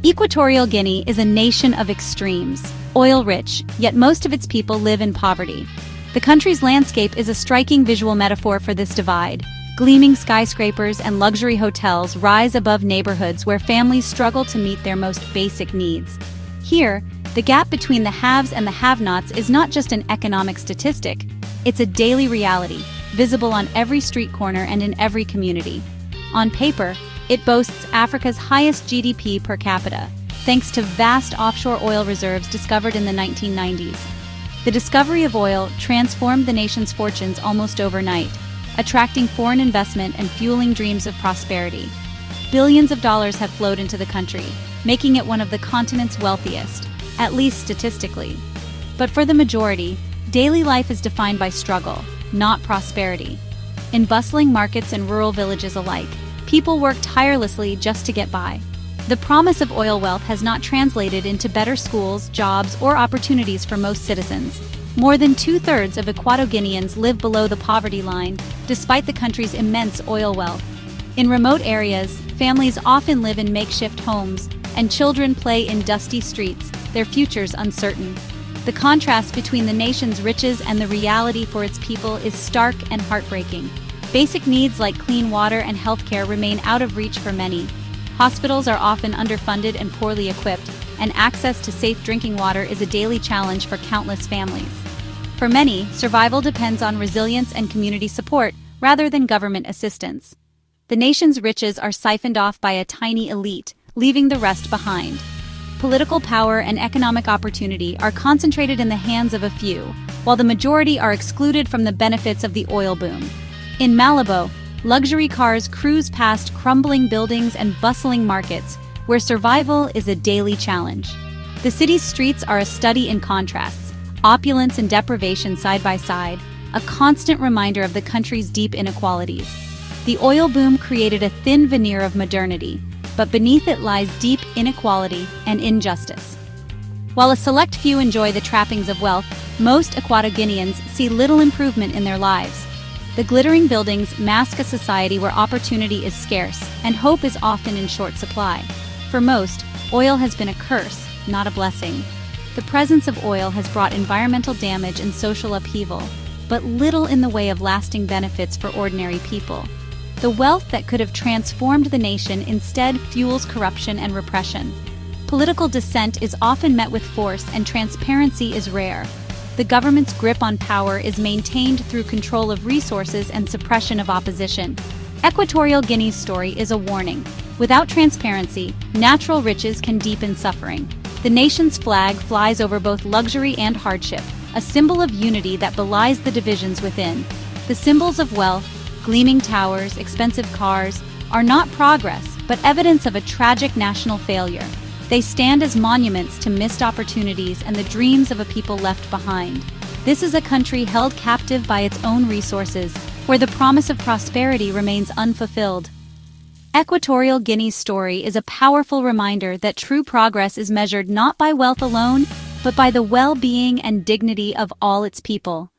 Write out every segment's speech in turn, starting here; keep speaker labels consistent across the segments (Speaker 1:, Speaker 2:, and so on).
Speaker 1: Equatorial Guinea is a nation of extremes, oil-rich, yet most of its people live in poverty. The country's landscape is a striking visual metaphor for this divide. Gleaming skyscrapers and luxury hotels rise above neighborhoods where families struggle to meet their most basic needs. Here, the gap between the haves and the have-nots is not just an economic statistic, it's a daily reality, visible on every street corner and in every community. On paper, it boasts Africa's highest GDP per capita, thanks to vast offshore oil reserves discovered in the 1990s. The discovery of oil transformed the nation's fortunes almost overnight, attracting foreign investment and fueling dreams of prosperity. Billions of dollars have flowed into the country, making it one of the continent's wealthiest, at least statistically. But for the majority, daily life is defined by struggle, not prosperity. In bustling markets and rural villages alike, people work tirelessly just to get by. The promise of oil wealth has not translated into better schools, jobs, or opportunities for most citizens. More than two-thirds of Equatorial Guineans live below the poverty line, despite the country's immense oil wealth. In remote areas, families often live in makeshift homes, and children play in dusty streets, their futures uncertain. The contrast between the nation's riches and the reality for its people is stark and heartbreaking. Basic needs like clean water and healthcare remain out of reach for many. Hospitals are often underfunded and poorly equipped, and access to safe drinking water is a daily challenge for countless families. For many, survival depends on resilience and community support rather than government assistance. The nation's riches are siphoned off by a tiny elite, leaving the rest behind. Political power and economic opportunity are concentrated in the hands of a few, while the majority are excluded from the benefits of the oil boom. In Malabo, luxury cars cruise past crumbling buildings and bustling markets, where survival is a daily challenge. The city's streets are a study in contrasts, opulence and deprivation side by side, a constant reminder of the country's deep inequalities. The oil boom created a thin veneer of modernity, but beneath it lies deep inequality and injustice. While a select few enjoy the trappings of wealth, most Equatorial Guineans see little improvement in their lives. The glittering buildings mask a society where opportunity is scarce and hope is often in short supply. For most, oil has been a curse, not a blessing. The presence of oil has brought environmental damage and social upheaval, but little in the way of lasting benefits for ordinary people. The wealth that could have transformed the nation instead fuels corruption and repression. Political dissent is often met with force and transparency is rare. The government's grip on power is maintained through control of resources and suppression of opposition. Equatorial Guinea's story is a warning. Without transparency, natural riches can deepen suffering. The nation's flag flies over both luxury and hardship, a symbol of unity that belies the divisions within. The symbols of wealth, gleaming towers, expensive cars, are not progress, but evidence of a tragic national failure. They stand as monuments to missed opportunities and the dreams of a people left behind. This is a country held captive by its own resources, where the promise of prosperity remains unfulfilled. Equatorial Guinea's story is a powerful reminder that true progress is measured not by wealth alone, but by the well-being and dignity of all its people.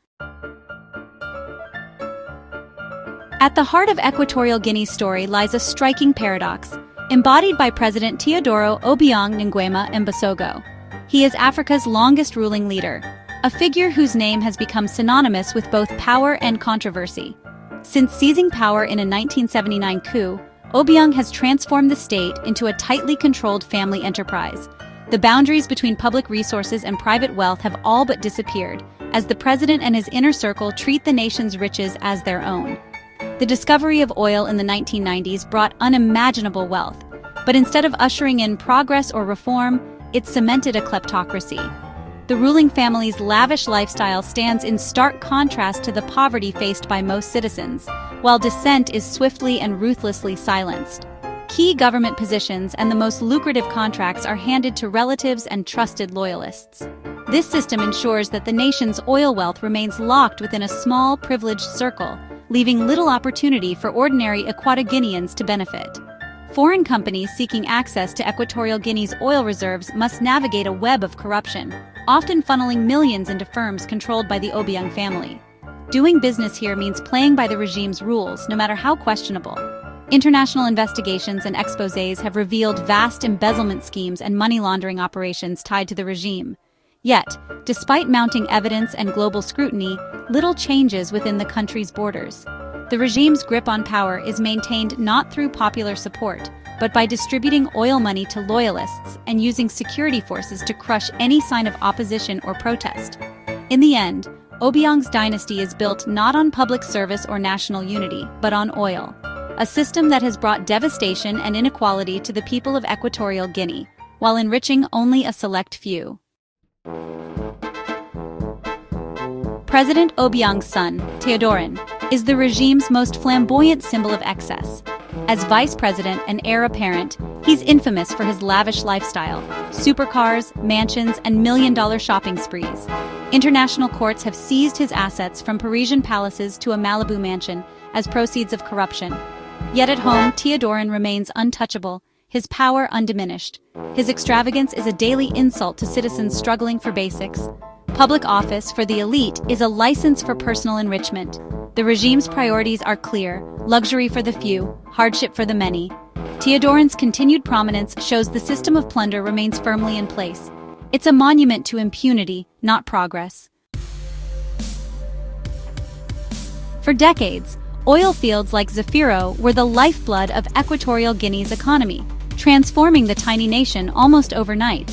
Speaker 1: At the heart of Equatorial Guinea's story lies a striking paradox, embodied by President Teodoro Obiang Nguema Mbasogo. He is Africa's longest ruling leader, a figure whose name has become synonymous with both power and controversy. Since seizing power in a 1979 coup, Obiang has transformed the state into a tightly controlled family enterprise. The boundaries between public resources and private wealth have all but disappeared, as the president and his inner circle treat the nation's riches as their own. The discovery of oil in the 1990s brought unimaginable wealth, but instead of ushering in progress or reform, it cemented a kleptocracy. The ruling family's lavish lifestyle stands in stark contrast to the poverty faced by most citizens, while dissent is swiftly and ruthlessly silenced. Key government positions and the most lucrative contracts are handed to relatives and trusted loyalists. This system ensures that the nation's oil wealth remains locked within a small, privileged circle, leaving little opportunity for ordinary Equatorial Guineans to benefit. Foreign companies seeking access to Equatorial Guinea's oil reserves must navigate a web of corruption, often funneling millions into firms controlled by the Obiang family. Doing business here means playing by the regime's rules, no matter how questionable. International investigations and exposés have revealed vast embezzlement schemes and money laundering operations tied to the regime. Yet, despite mounting evidence and global scrutiny, little changes within the country's borders. The regime's grip on power is maintained not through popular support, but by distributing oil money to loyalists and using security forces to crush any sign of opposition or protest. In the end, Obiang's dynasty is built not on public service or national unity, but on oil, a system that has brought devastation and inequality to the people of Equatorial Guinea, while enriching only a select few. President Obiang's son, Teodorin, is the regime's most flamboyant symbol of excess. As vice president and heir apparent, he's infamous for his lavish lifestyle, supercars, mansions, and million-dollar shopping sprees. International courts have seized his assets from Parisian palaces to a Malibu mansion as proceeds of corruption. Yet at home, Teodorin remains untouchable, his power undiminished. His extravagance is a daily insult to citizens struggling for basics. Public office for the elite is a license for personal enrichment. The regime's priorities are clear: luxury for the few, hardship for the many. Teodorin's continued prominence shows the system of plunder remains firmly in place. It's a monument to impunity, not progress. For decades, oil fields like Zafiro were the lifeblood of Equatorial Guinea's economy, transforming the tiny nation almost overnight.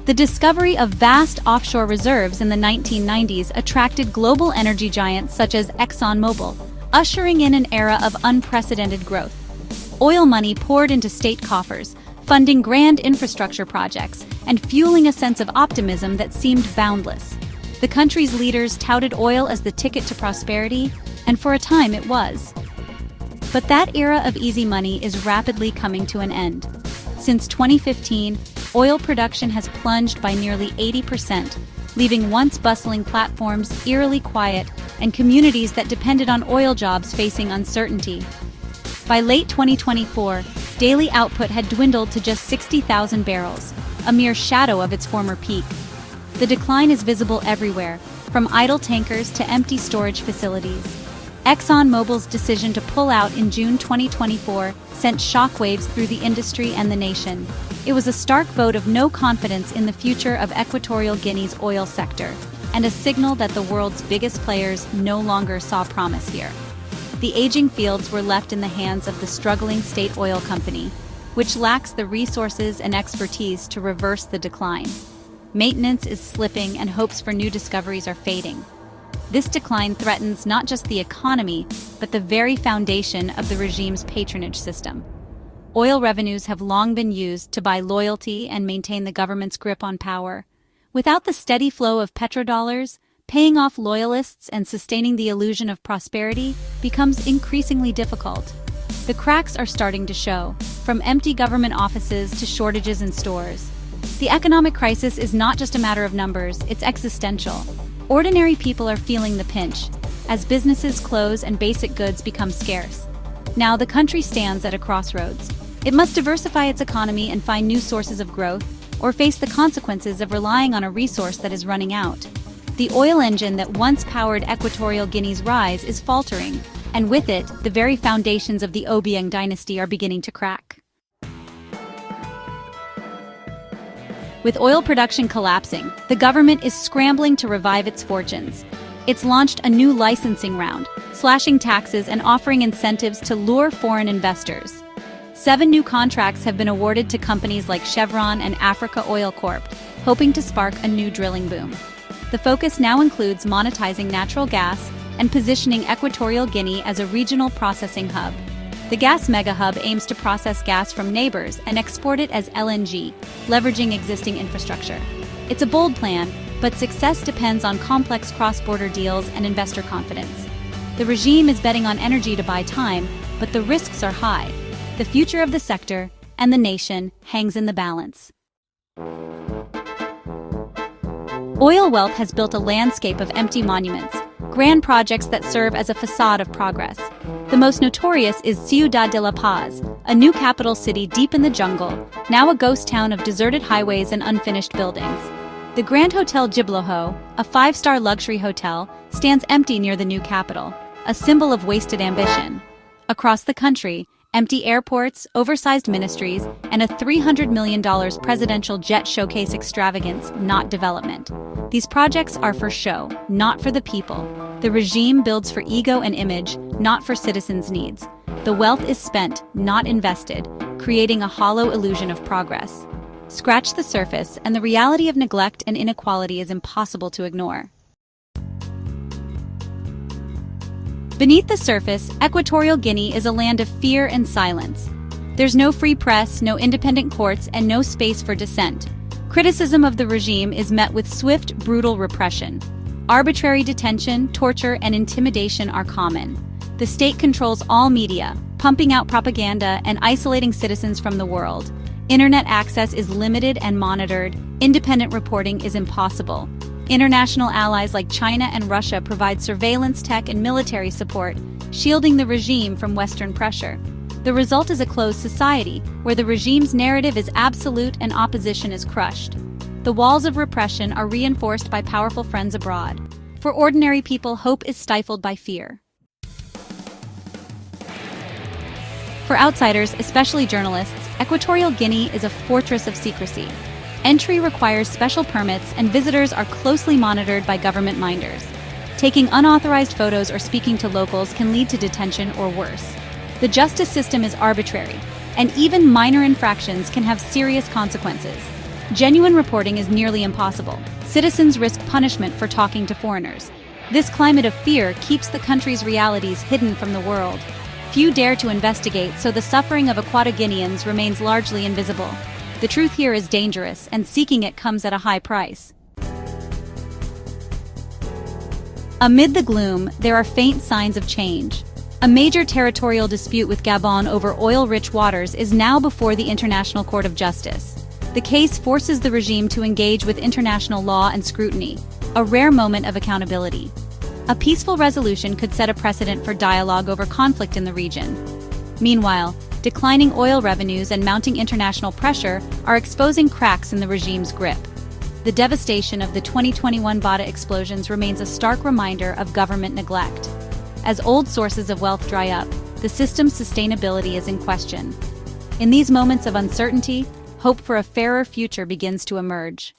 Speaker 1: The discovery of vast offshore reserves in the 1990s attracted global energy giants such as ExxonMobil, ushering in an era of unprecedented growth. Oil money poured into state coffers, funding grand infrastructure projects and fueling a sense of optimism that seemed boundless. The country's leaders touted oil as the ticket to prosperity, and for a time it was. But that era of easy money is rapidly coming to an end. Since 2015, oil production has plunged by nearly 80%, leaving once bustling platforms eerily quiet and communities that depended on oil jobs facing uncertainty. By late 2024, daily output had dwindled to just 60,000 barrels, a mere shadow of its former peak. The decline is visible everywhere, from idle tankers to empty storage facilities. ExxonMobil's decision to pull out in June 2024 sent shockwaves through the industry and the nation. It was a stark vote of no confidence in the future of Equatorial Guinea's oil sector, and a signal that the world's biggest players no longer saw promise here. The aging fields were left in the hands of the struggling state oil company, which lacks the resources and expertise to reverse the decline. Maintenance is slipping and hopes for new discoveries are fading. This decline threatens not just the economy, but the very foundation of the regime's patronage system. Oil revenues have long been used to buy loyalty and maintain the government's grip on power. Without the steady flow of petrodollars, paying off loyalists and sustaining the illusion of prosperity becomes increasingly difficult. The cracks are starting to show, from empty government offices to shortages in stores. The economic crisis is not just a matter of numbers, it's existential. Ordinary people are feeling the pinch, as businesses close and basic goods become scarce. Now the country stands at a crossroads. It must diversify its economy and find new sources of growth, or face the consequences of relying on a resource that is running out. The oil engine that once powered Equatorial Guinea's rise is faltering, and with it, the very foundations of the Obiang dynasty are beginning to crack. With oil production collapsing, the government is scrambling to revive its fortunes. It's launched a new licensing round, slashing taxes and offering incentives to lure foreign investors. 7 new contracts have been awarded to companies like Chevron and Africa Oil Corp, hoping to spark a new drilling boom. The focus now includes monetizing natural gas and positioning Equatorial Guinea as a regional processing hub. The gas mega-hub aims to process gas from neighbors and export it as LNG, leveraging existing infrastructure. It's a bold plan, but success depends on complex cross-border deals and investor confidence. The regime is betting on energy to buy time, but the risks are high. The future of the sector and the nation hangs in the balance. Oil wealth has built a landscape of empty monuments, grand projects that serve as a facade of progress. The most notorious is Ciudad de la Paz, a new capital city deep in the jungle, now a ghost town of deserted highways and unfinished buildings. The Grand Hotel Giblojo, a 5-star luxury hotel, stands empty near the new capital, a symbol of wasted ambition. Across the country, Empty airports, oversized ministries, and a $300 million presidential jet showcase extravagance, not development. These projects are for show, not for the people. The regime builds for ego and image, not for citizens' needs. The wealth is spent, not invested, creating a hollow illusion of progress. Scratch the surface, and the reality of neglect and inequality is impossible to ignore. Beneath the surface, Equatorial Guinea is a land of fear and silence. There's no free press, no independent courts, and no space for dissent. Criticism of the regime is met with swift, brutal repression. Arbitrary detention, torture, and intimidation are common. The state controls all media, pumping out propaganda and isolating citizens from the world. Internet access is limited and monitored. Independent reporting is impossible. International allies like China and Russia provide surveillance tech and military support, shielding the regime from Western pressure. The result is a closed society, where the regime's narrative is absolute and opposition is crushed. The walls of repression are reinforced by powerful friends abroad. For ordinary people, hope is stifled by fear. For outsiders, especially journalists, Equatorial Guinea is a fortress of secrecy. Entry requires special permits, and visitors are closely monitored by government minders. Taking unauthorized photos or speaking to locals can lead to detention or worse. The justice system is arbitrary, and even minor infractions can have serious consequences. Genuine reporting is nearly impossible. Citizens risk punishment for talking to foreigners. This climate of fear keeps the country's realities hidden from the world. Few dare to investigate, so the suffering of Equatoguineans remains largely invisible. The truth here is dangerous, and seeking it comes at a high price. Amid the gloom, there are faint signs of change. A major territorial dispute with Gabon over oil-rich waters is now before the International Court of Justice. The case forces the regime to engage with international law and scrutiny, a rare moment of accountability. A peaceful resolution could set a precedent for dialogue over conflict in the region. Meanwhile, declining oil revenues and mounting international pressure are exposing cracks in the regime's grip. The devastation of the 2021 Bata explosions remains a stark reminder of government neglect. As old sources of wealth dry up, the system's sustainability is in question. In these moments of uncertainty, hope for a fairer future begins to emerge.